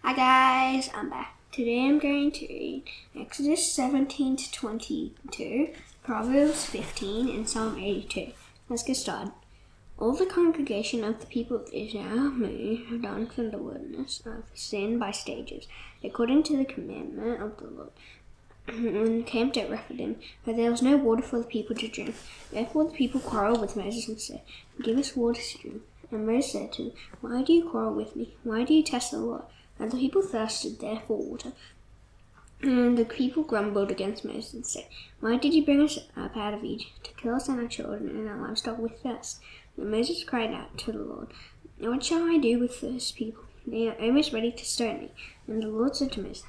Hi guys, I'm back. Today I'm going to read Exodus 17 to 22, Proverbs 15, and Psalm 82. Let's get started. All the congregation of the people of Israel moved on from the wilderness of sin by stages, according to the commandment of the Lord, and camped at Rephidim, where there was no water for the people to drink. Therefore the people quarreled with Moses and said, "Give us water to drink." And Moses said to them, "Why do you quarrel with me? Why do you test the Lord?" And the people thirsted there for water. And the people grumbled against Moses and said, "Why did you bring us up out of Egypt, to kill us and our children and our livestock with thirst?" And Moses cried out to the Lord, "What shall I do with this people? They are almost ready to stone me." And the Lord said to Moses,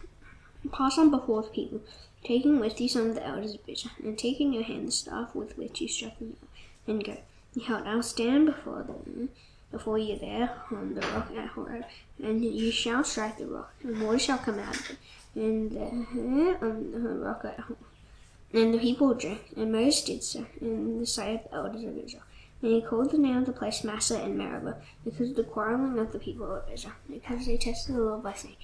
"Pass on before the people, taking with you some of the elders of Israel, and take in your hand the staff with which you struck them, and go. Behold, I will stand before you there on the rock at Horeb, and you shall strike the rock, and water shall come out of it, and there on the rock at Horeb." And the people drank, and Moses did so in the sight of the elders of Israel. And he called the name of the place Massah and Meribah, because of the quarreling of the people of Israel, because they tested the Lord by saying,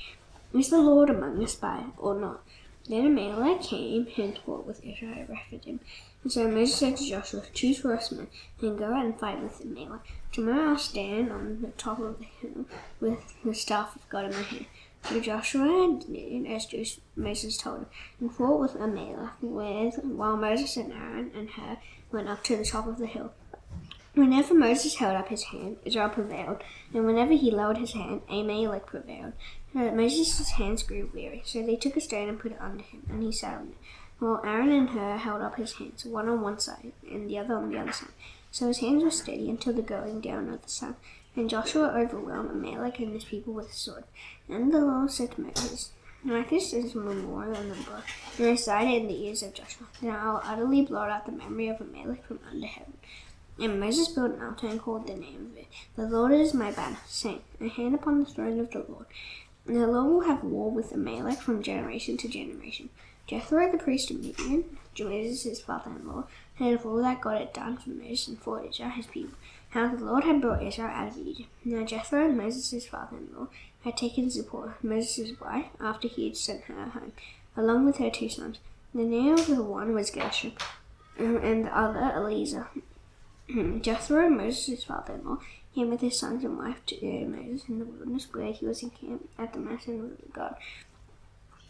"Is the Lord among us or not?" Then Amalek came and fought with Israel at Rephidim. And so Moses said to Joshua, "Choose for us men, and go out and fight with Amalek. Tomorrow I'll stand on the top of the hill with the staff of God in my hand." So Joshua did as Moses told him, and fought with Amalek, while Moses and Aaron and Hur went up to the top of the hill. Whenever Moses held up his hand, Israel prevailed, and whenever he lowered his hand, Amalek prevailed. Moses' hands grew weary, so they took a stone and put it under him, and he sat on it, while Aaron and Hur held up his hands, one on one side and the other on the other side. So his hands were steady until the going down of the sun. And Joshua overwhelmed Amalek and his people with a sword. And the Lord said to Moses, "Write this as a memorial in the book, and recite it in the ears of Joshua. Then I will utterly blot out the memory of Amalek from under heaven." And Moses built an altar and called the name of it, "The Lord is my banner," saying, "A hand upon the throne of the Lord. And the Lord will have war with Amalek from generation to generation." Jethro, the priest of Midian, Moses' father-in-law, heard of all that God had done for Moses and for Israel, his people, how the Lord had brought Israel out of Egypt. Now Jethro, Moses' father-in-law, had taken Zipporah, Moses' wife, after he had sent her home, along with her 2 sons. The name of the one was Gershom, and the other Eliezer. Jethro, Moses' father-in-law, came with his sons and wife to Moses in the wilderness, where he was encamped at the mountain of God.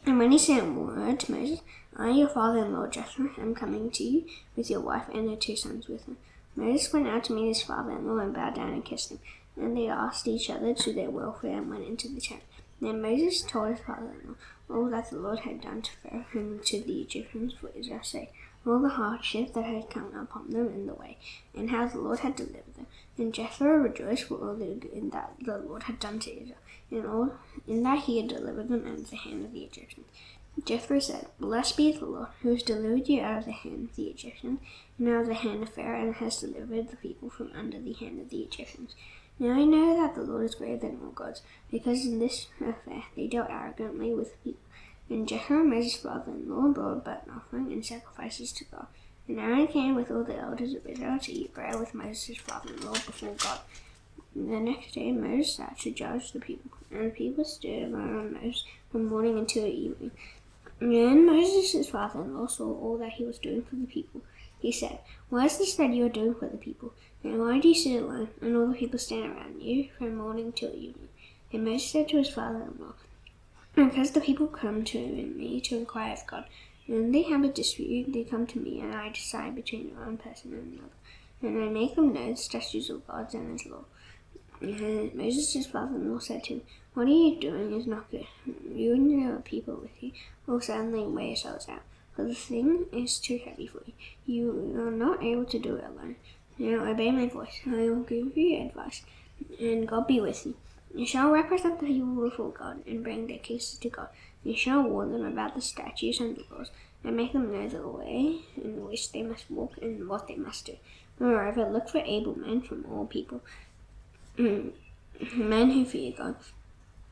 And when he sent word to Moses, "I, your father-in-law Jethro, am coming to you with your wife and her 2 sons with her," Moses went out to meet his father-in-law and bowed down and kissed him. And they asked each other to their welfare and went into the tent. Then Moses told his father-in-law all that the Lord had done to Pharaoh and to the Egyptians for Israel's sake, all the hardship that had come upon them in the way, and how the Lord had delivered them. And Jethro rejoiced for all the good that the Lord had done to Israel, and in that he had delivered them out of the hand of the Egyptians. Jethro said, "Blessed be the Lord, who has delivered you out of the hand of the Egyptians, and out of the hand of Pharaoh, and has delivered the people from under the hand of the Egyptians. Now I know that the Lord is greater than all gods, because in this affair they dealt arrogantly with the people." And Jethro, Moses' father-in-law, brought a burnt offering and sacrifices to God. And Aaron came with all the elders of Israel to eat bread with Moses' father-in-law before God. The next day Moses sat to judge the people, and the people stood around Moses from morning until evening. And when Moses' father-in-law saw all that he was doing for the people, he said, "What is this that you are doing for the people? And why do you sit alone, and all the people stand around you from morning till evening?" And Moses said to his father-in-law, "Because the people come to me to inquire of God. When they have a dispute, they come to me, and I decide between one person and another. And I make them know the statutes of God and his law." And Moses' father-in-law said to him, "What are you doing is not good. You and your people with you will suddenly wear yourselves out, for the thing is too heavy for you. You are not able to do it alone. Now obey my voice. I will give you advice, and God be with you. You shall represent the people before God, and bring their cases to God. You shall warn them about the statutes and the laws, and make them know the way in which they must walk and what they must do. Moreover, look for able men from all people, men who fear God,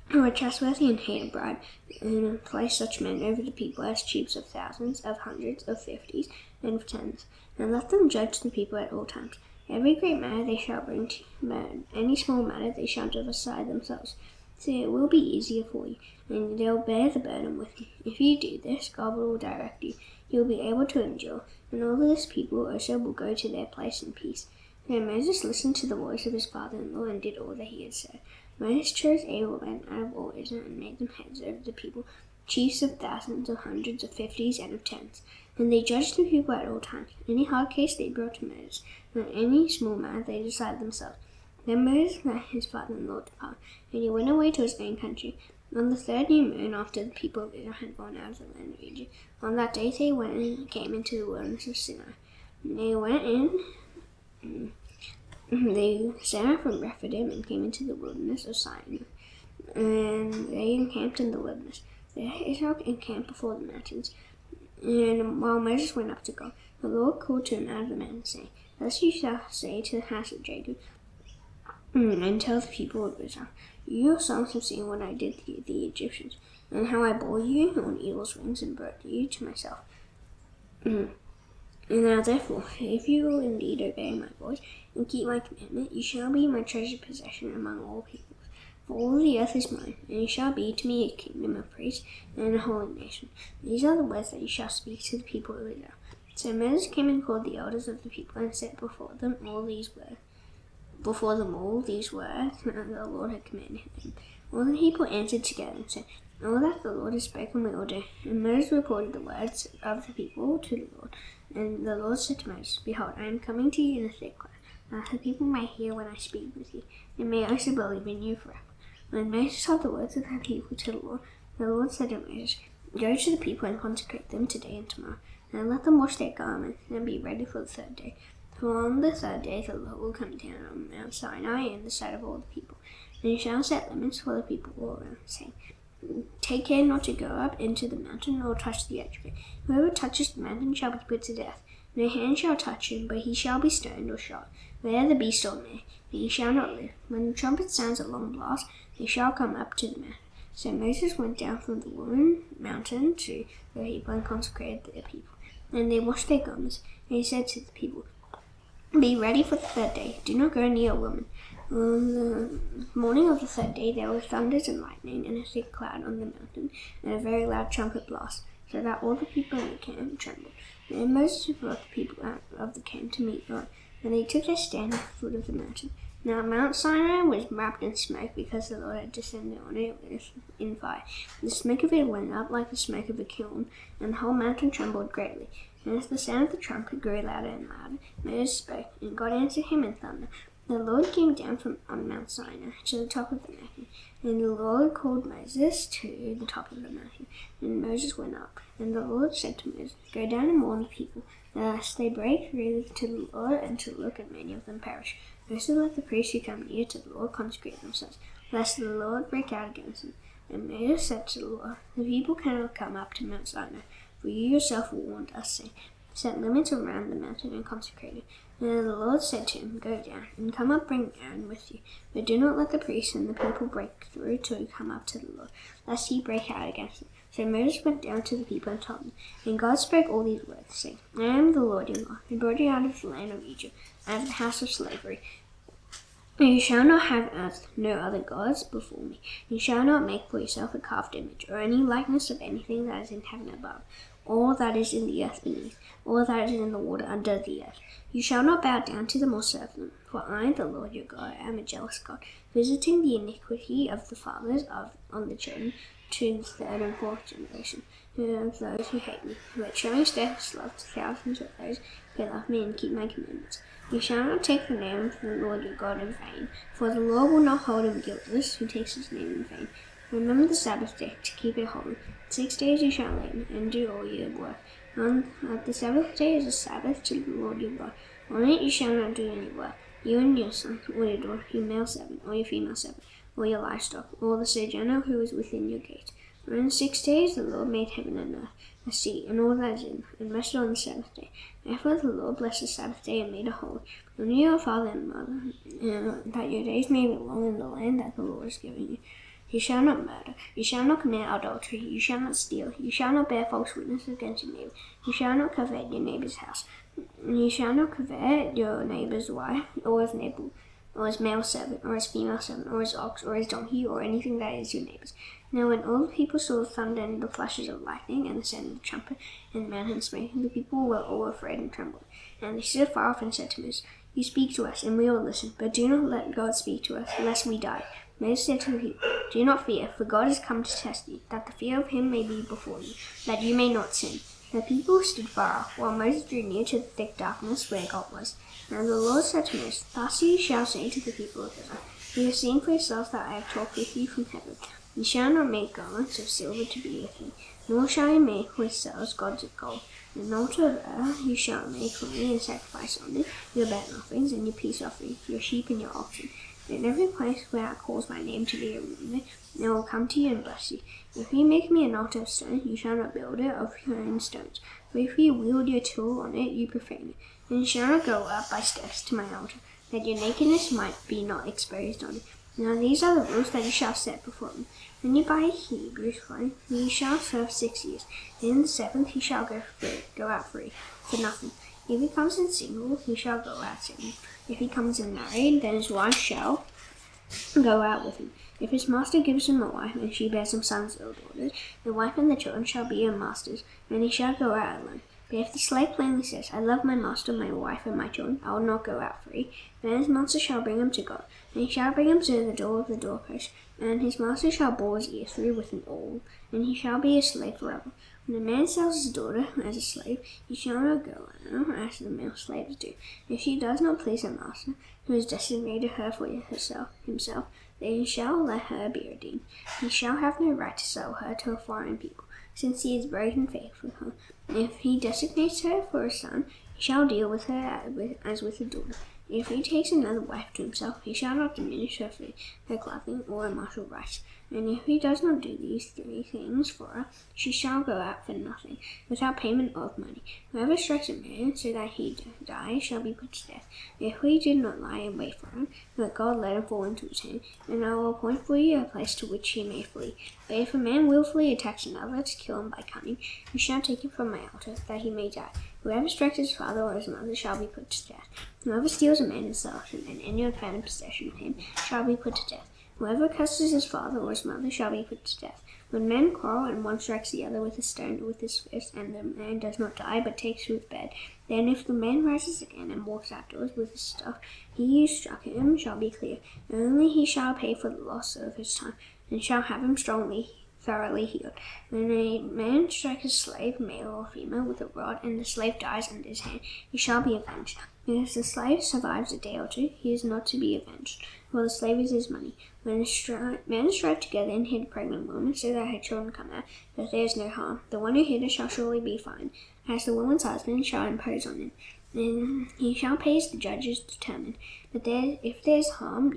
who are trustworthy and hate a bribe, and place such men over the people as chiefs of thousands, of hundreds, of 50s, and of 10s, and let them judge the people at all times. Every great matter they shall bring to you, but any small matter they shall decide themselves. so it will be easier for you, and they'll bear the burden with you. If you do this, God will direct you. You'll be able to endure, and all this people also will go to their place in peace. So Moses listened to the voice of his father-in-law and did all that he had said. Moses chose able men out of all Israel and made them heads over the people, chiefs of thousands, of hundreds, of fifties, and of tens. And they judged the people at all times. Any hard case they brought to Moses, and any small matter they decided themselves. Then Moses let his father-in-law depart, and he went away to his own country. On the third new moon, after the people of Israel had gone out of the land of Egypt, on that day they went and came into the wilderness of Sinai. And they went in, they set out from Rephidim and came into the wilderness of Sinai, and they encamped in the wilderness. There Israel encamped before the mountains. And while Moses went up to God, the Lord called to him out of the mountain, saying, Thus you shall say to the house of Jacob, and tell the people of Israel, You yourselves have seen what I did to the Egyptians, and how I bore you on eagle's wings and brought you to myself. And now therefore, if you will indeed obey my voice and keep my commandment, you shall be my treasured possession among all peoples. For all the earth is mine, and you shall be to me a kingdom of priests and a holy nation. These are the words that you shall speak to the people of Israel. So Moses came and called the elders of the people and set before them all these words that the Lord had commanded him. All the people answered together and said, All that the Lord has spoken we will do. And Moses reported the words of the people to the Lord. And the Lord said to Moses, Behold, I am coming to you in a thick cloud, that the people may hear when I speak with you, and may also believe in you forever. When Moses told the words of the people to the Lord said to Moses, Go to the people and consecrate them today and tomorrow, and let them wash their garments and be ready for the third day. For on the third day the Lord will come down on Mount Sinai in the sight of all the people, and he shall set limits for the people all around, saying, Take care not to go up into the mountain or touch the edge of it. Whoever touches the mountain shall be put to death. No hand shall touch him, but he shall be stoned or shot, where the beast or man, and he shall not live. When the trumpet sounds a long blast, they shall come up to the mountain. So Moses went down from the mountain to the people and consecrated the people. And they washed their garments, and he said to the people, Be ready for the third day. Do not go near a woman. On the morning of the third day there were thunders and lightning and a thick cloud on the mountain, and a very loud trumpet blast, so that all the people in the camp trembled. Then Moses brought the people out of the camp to meet God, and they took their stand at the foot of the mountain. Now Mount Sinai was wrapped in smoke, because the Lord had descended on it in fire. The smoke of it went up like the smoke of a kiln, and the whole mountain trembled greatly. And as the sound of the trumpet grew louder and louder, Moses spoke, and God answered him in thunder. The Lord came down on Mount Sinai to the top of the mountain, and the Lord called Moses to the top of the mountain, and Moses went up. And the Lord said to Moses, Go down and warn the people, lest they break through to the Lord and to look, and many of them perish. Also let the priests who come near to the Lord consecrate themselves, lest the Lord break out against them. And Moses said to the Lord, The people cannot come up to Mount Sinai, for you yourself warned us, saying, Set limits around the mountain and consecrate it. And the Lord said to him, Go down, and come up, bring Aaron with you. But do not let the priests and the people break through to come up to the Lord, lest he break out against them. So Moses went down to the people and told them. And God spoke all these words, saying, I am the Lord your God, who brought you out of the land of Egypt, out of the house of slavery. You shall not have no other gods before me. You shall not make for yourself a carved image, or any likeness of anything that is in heaven above, or that is in the earth beneath, or that is in the water under the earth. You shall not bow down to them or serve them, for I, the Lord your God, am a jealous God, visiting the iniquity of the fathers on the children to the third and fourth generation of those who hate me, but showing steadfast love to thousands of those who love me and keep my commandments. You shall not take the name of the Lord your God in vain, for the Lord will not hold him guiltless who takes his name in vain. Remember the Sabbath day to keep it holy. 6 days you shall labor and do all your work. At the seventh day is a Sabbath to the Lord your God. On it you shall not do any work, you and your son, or your daughter, your male servant, or your female servant, or your livestock, or the sojourner who is within your gate. For in 6 days the Lord made heaven and earth, the sea, and all that is in, and rested on the seventh day. Therefore the Lord blessed the Sabbath day and made it holy. Honor your father and mother, that your days may be long in the land that the Lord is giving you. You shall not murder. You shall not commit adultery. You shall not steal. You shall not bear false witness against your neighbor. You shall not covet your neighbor's house. You shall not covet your neighbor's wife, or his neighbor, or his male servant, or his female servant, or his ox, or his donkey, or anything that is your neighbour's. Now when all the people saw the thunder and the flashes of lightning, and the sound of the trumpet, and the mountain smoke, the people were all afraid and trembled. And they stood afar off and said to Moses, "You speak to us, and we will listen, but do not let God speak to us, lest we die." Moses said to the people, "Do not fear, for God has come to test you, that the fear of him may be before you, that you may not sin." The people stood far off, while Moses drew near to the thick darkness where God was. And the Lord said to Moses, "Thus you shall say to the people of Israel, You have seen for yourselves that I have talked with you from heaven. You shall not make garments of silver to be with you, nor shall you make for yourselves gods of gold. An altar of earth you shall make for me, and sacrifice on it your burnt offerings and your peace offerings, your sheep and your oxen. In every place where I cause my name to be remembered, I will come to you and bless you. If you make me an altar of stone, you shall not build it of your own stones. For if you wield your tool on it, you profane it. And you shall not go up by steps to my altar, that your nakedness might be not exposed on it. Now these are the rules that you shall set before me. When you buy a Hebrew slave, you shall serve 6 years. Then in the 7th he shall go out free, for nothing. If he comes in single, he shall go out single. If he comes in married, then his wife shall go out with him. If his master gives him a wife, and she bears him sons or daughters, the wife and the children shall be her master's, and he shall go out alone. But if the slave plainly says, I love my master, my wife, and my children, I will not go out free, then his master shall bring him to God, and he shall bring him to the door of the doorpost, and his master shall bore his ear through with an awl, and he shall be a slave forever. When a man sells his daughter as a slave, he shall not go out as the male slaves do. If she does not please her master, who has designated her for himself, then he shall let her be redeemed. He shall have no right to sell her to a foreign people, since he is broken faith with her. If he designates her for a son, he shall deal with her as with a daughter. If he takes another wife to himself, he shall not diminish her food, her clothing, or her marital rights. And if he does not do these 3 things for her, she shall go out for nothing, without payment of money. Whoever strikes a man so that he die shall be put to death. If we did not lie in wait for him, but God let him fall into his hand, then I will appoint for you a place to which he may flee. But if a man willfully attacks another to kill him by cunning, you shall take him from my altar, that he may die. Whoever strikes his father or his mother shall be put to death. Whoever steals a man and sells him, and anyone found in possession of him shall be put to death. Whoever curses his father or his mother shall be put to death. When men quarrel and one strikes the other with a stone or with his fist, and the man does not die but takes to his bed, then if the man rises again and walks outdoors with his stuff, he who struck him shall be clear. Only he shall pay for the loss of his time, and shall have him thoroughly healed. When a man strikes a slave, male or female, with a rod, and the slave dies under his hand, he shall be avenged. If the slave survives a day or 2, he is not to be avenged, for the slave is his money. When men strive together and hit a pregnant woman, so that her children come out, but there is no harm, the one who hit her shall surely be fined, as the woman's husband shall impose on him. Then he shall pay as the judges determine. But if there is harm,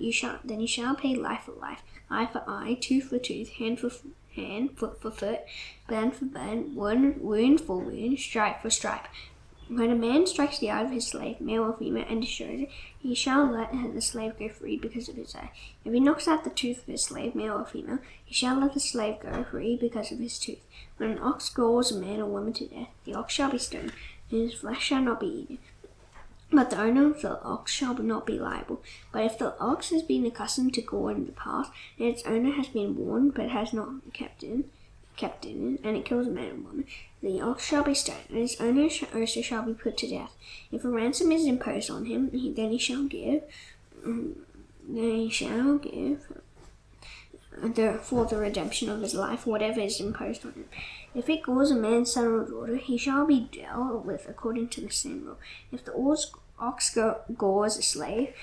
then he shall pay life for life, eye for eye, tooth for tooth, hand for hand, foot for foot, burn for burn, wound for wound, stripe for stripe. When a man strikes the eye of his slave, male or female, and destroys it, he shall let the slave go free because of his eye. If he knocks out the tooth of his slave, male or female, he shall let the slave go free because of his tooth. When an ox gores a man or woman to death, the ox shall be stoned, and his flesh shall not be eaten. But the owner of the ox shall not be liable. But if the ox has been accustomed to gore in the past, and its owner has been warned but has not kept in it, and it kills a man or woman, the ox shall be stoned, and its owner also shall be put to death. If a ransom is imposed on him, then he shall give for the redemption of his life whatever is imposed on him. If it gores a man's son or daughter, he shall be dealt with according to the same rule. If the ox gores a slave,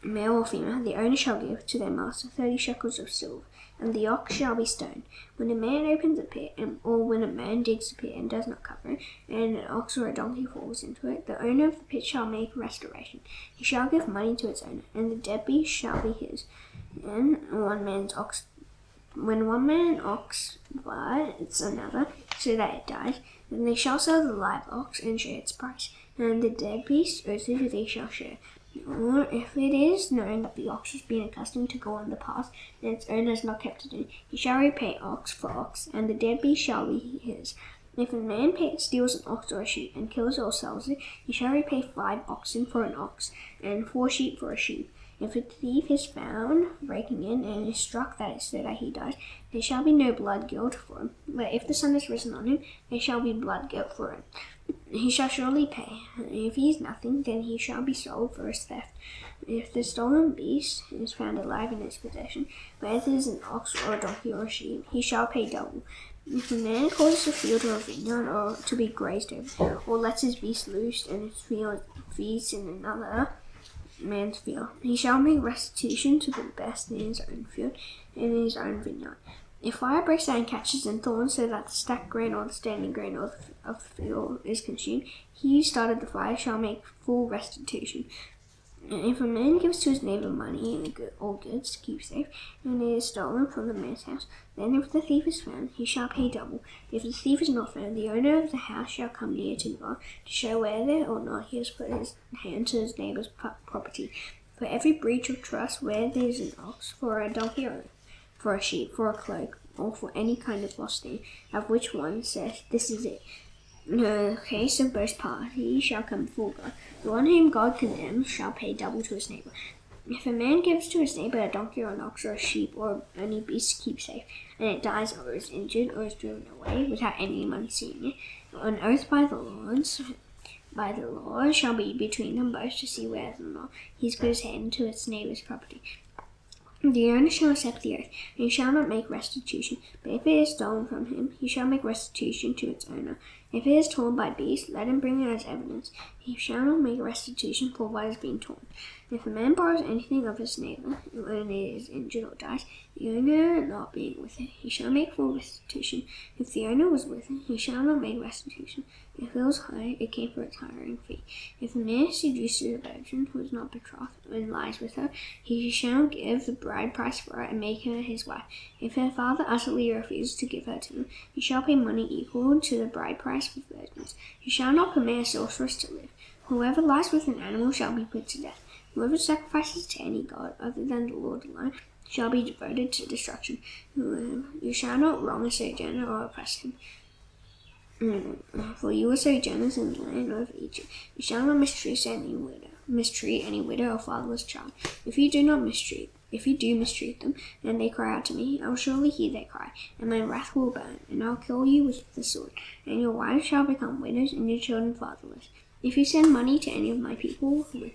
male or female, the owner shall give to their master 30 shekels of silver, and the ox shall be stoned. When a man opens a pit, or when a man digs a pit and does not cover it, and an ox or a donkey falls into it, the owner of the pit shall make restoration. He shall give money to its owner, and the dead beast shall be his. And when one man ox bites another, so that it dies, then they shall sell the live ox and share its price, and the dead beast also they shall share. Or if it is known that the ox has been accustomed to go in the past, and its owner has not kept it in, he shall repay ox for ox, and the dead beast shall be his. If a man steals an ox or a sheep, and kills or sells it, he shall repay 5 oxen for an ox, and 4 sheep for a sheep. If a thief is found breaking in and is struck that so that he dies, there shall be no blood guilt for him. But if the sun is risen on him, there shall be blood guilt for him. He shall surely pay. If he is nothing, then he shall be sold for his theft. If the stolen beast is found alive in his possession, whether it is an ox or a donkey or a sheep, he shall pay double. If a man causes a field or a vineyard or to be grazed over, or lets his beast loose and his field feeds in another man's field, he shall make restitution to the best in his own field and in his own vineyard. If fire breaks out and catches in thorns so that the stacked grain or the standing grain of the field is consumed, he who started the fire shall make full restitution. If a man gives to his neighbor money or goods to keep safe, and it is stolen from the man's house, then if the thief is found, he shall pay double. If the thief is not found, the owner of the house shall come near to God to show whether or not he has put his hand to his neighbor's property. For every breach of trust, where there is an ox, for a donkey, or for a sheep, for a cloak, or for any kind of lost thing, of which one says, "This is it," in the case of both parties shall come before God. The one whom God condemns shall pay double to his neighbor. If a man gives to his neighbor a donkey or an ox or a sheep or any beast to keep safe, and it dies or is injured or is driven away without anyone seeing it, an oath by the Lord shall be between them both to see whether or not he's put his hand to his neighbor's property. The owner shall accept the oath, and he shall not make restitution. But if it is stolen from him, he shall make restitution to its owner. If it is torn by beast, let him bring it as evidence. He shall not make restitution for what is being torn. If a man borrows anything of his neighbor, when it is injured or dies, the owner not being with it, he shall make full restitution. If the owner was with it, he shall not make restitution. If it was hired, it came for its hiring fee. If a man seduces a virgin who is not betrothed and lies with her, he shall give the bride price for her and make her his wife. If her father utterly refuses to give her to him, he shall pay money equal to the bride price for virgins. He shall not permit a sorceress to live. Whoever lies with an animal shall be put to death. Whoever sacrifices to any god other than the Lord alone shall be devoted to destruction. You shall not wrong a sojourner or oppress him. For you were sojourners in the land of Egypt. You shall not mistreat any widow or fatherless child. If you do mistreat them, and they cry out to me, I will surely hear their cry, and my wrath will burn, and I will kill you with the sword. And your wives shall become widows, and your children fatherless. If you send money to any of my people who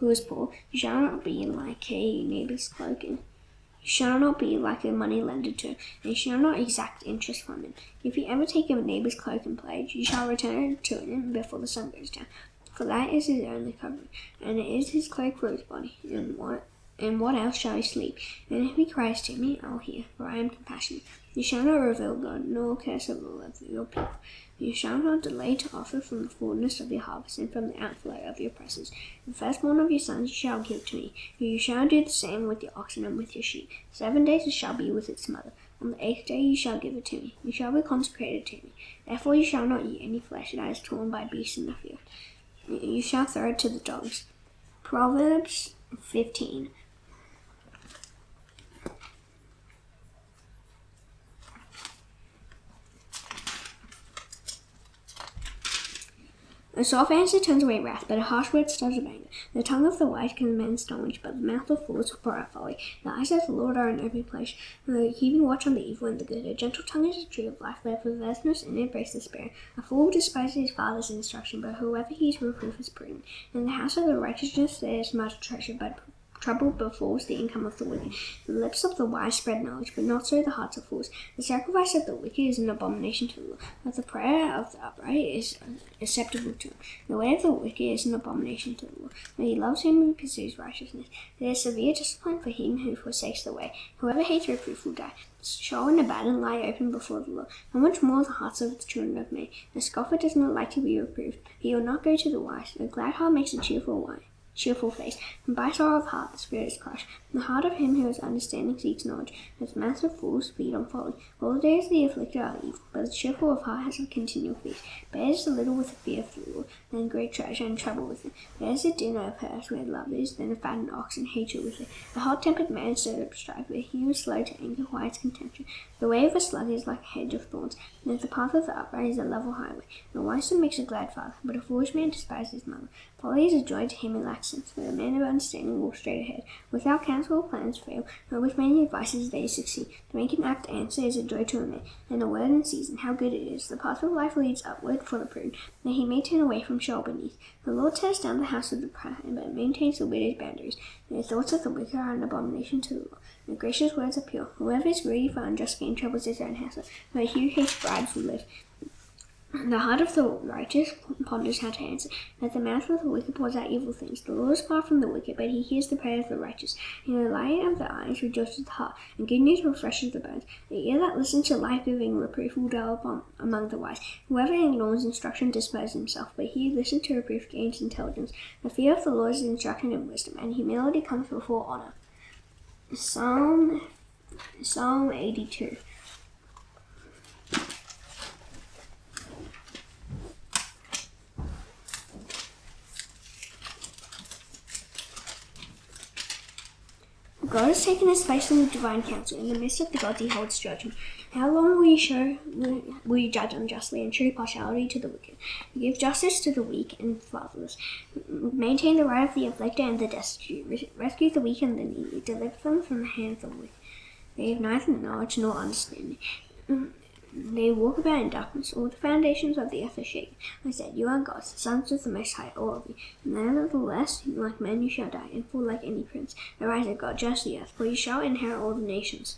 is poor, you shall not be like a neighbor's cloak. You shall not be like a money lender to him, and you shall not exact interest from him. If you ever take a neighbor's cloak and pledge, you shall return it to him before the sun goes down. For that is his only covering, and it is his cloak for his body. And what else shall he sleep? And if he cries to me, I will hear, for I am compassionate. You shall not reveal God, nor curse of the love of your people. You shall not delay to offer from the fullness of your harvest and from the outflow of your presses. The firstborn of your sons you shall give to me. You shall do the same with your oxen and with your sheep. 7 days it shall be with its mother. On the 8th day you shall give it to me. You shall be consecrated to me. Therefore you shall not eat any flesh that is torn by beasts in the field. You shall throw it to the dogs. Proverbs 15. A soft answer turns away wrath, but a harsh word stirs up anger. The tongue of the wise commends knowledge, but the mouth of fools will pour out folly. The eyes of the Lord are in every place, keeping watch on the evil and the good. A gentle tongue is a tree of life, but perverseness in it breaks the spirit. A fool despises his father's instruction, but whoever heeds reproof is prudent. In the house of the righteous there is much treasure, but trouble befalls the income of the wicked. The lips of the wise spread knowledge, but not so the hearts of fools. The sacrifice of the wicked is an abomination to the Lord, but the prayer of the upright is acceptable to him. The way of the wicked is an abomination to the Lord, but he loves him who pursues righteousness. There is severe discipline for him who forsakes the way. Whoever hates reproof will die. Show and abandon lie open before the Lord, how much more the hearts of the children of men. A scoffer does not like to be reproved. He will not go to the wise. A glad heart makes a cheerful face, and by sorrow of heart the spirit is crushed. The heart of him who is understanding seeks knowledge, and the mouth of fools feed on folly. All the days of the afflicted are evil, but the cheerful of heart has a continual feast. Better is a little with the fear of the Lord than great treasure and trouble with it. Better is a dinner of hers where love is than a fattened ox and hatred with it. A hot-tempered man stirs up strife, but he who is slow to anger quiets contention. The way of a sluggard is like a hedge of thorns, and the path of the upright is a level highway. The wise son makes a glad father, but a foolish man despises his mother. Folly is a joy to him who lacks lessons. The man of understanding walks straight ahead. Without counsel, plans fail, but with many advices they succeed. To make an apt answer is a joy to a man, and a word in season, how good it is. The path of life leads upward for the prudent, that he may turn away from shoal beneath. The Lord tears down the house of the proud, but maintains the widow's boundaries. The thoughts of the wicked are an abomination to the Lord. The gracious words are pure. Whoever is greedy for unjust gain troubles his own house, but he who hates bribes will live. The heart of the righteous ponders how to answer, but the mouth of the wicked pours out evil things. The Lord is far from the wicked, but he hears the prayer of the righteous. In the light of the eyes rejoices the heart, and good news refreshes the bones. The ear that listens to life-giving reproof will dwell among the wise. Whoever ignores instruction despises himself, but he who listens to reproof gains intelligence. The fear of the Lord is instruction and wisdom, and humility comes before honor. Psalm 82. God has taken his place in the divine council. In the midst of the gods he holds judgment. How long will you judge unjustly and show partiality to the wicked? You give justice to the weak and fatherless. Maintain the right of the afflicted and the destitute. Rescue the weak and the needy. Deliver them from the hand of the wicked. They have neither knowledge nor understanding. They walk about in darkness. All the foundations of the earth are shaken. I said, you are gods, sons of the Most High, all of you. Nevertheless, like men you shall die, and fall like any prince. Arise, O God, judge the earth, for you shall inherit all the nations.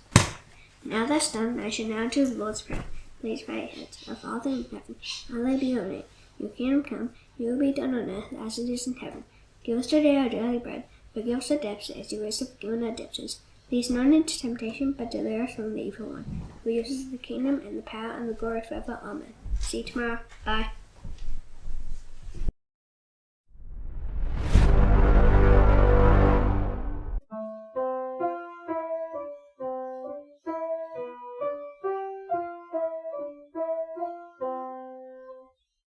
Now that's done, I shall now do the Lord's Prayer. Please bow your heads. Our Father in heaven, hallowed be your name. Your kingdom come, your will be done on earth as it is in heaven. Give us today our daily bread. Forgive us our debts as you also forgiven our debtors. Lead us not into temptation, but deliver us from the evil one. For yours is the kingdom, and the power, and the glory forever. Amen. See you tomorrow. Bye.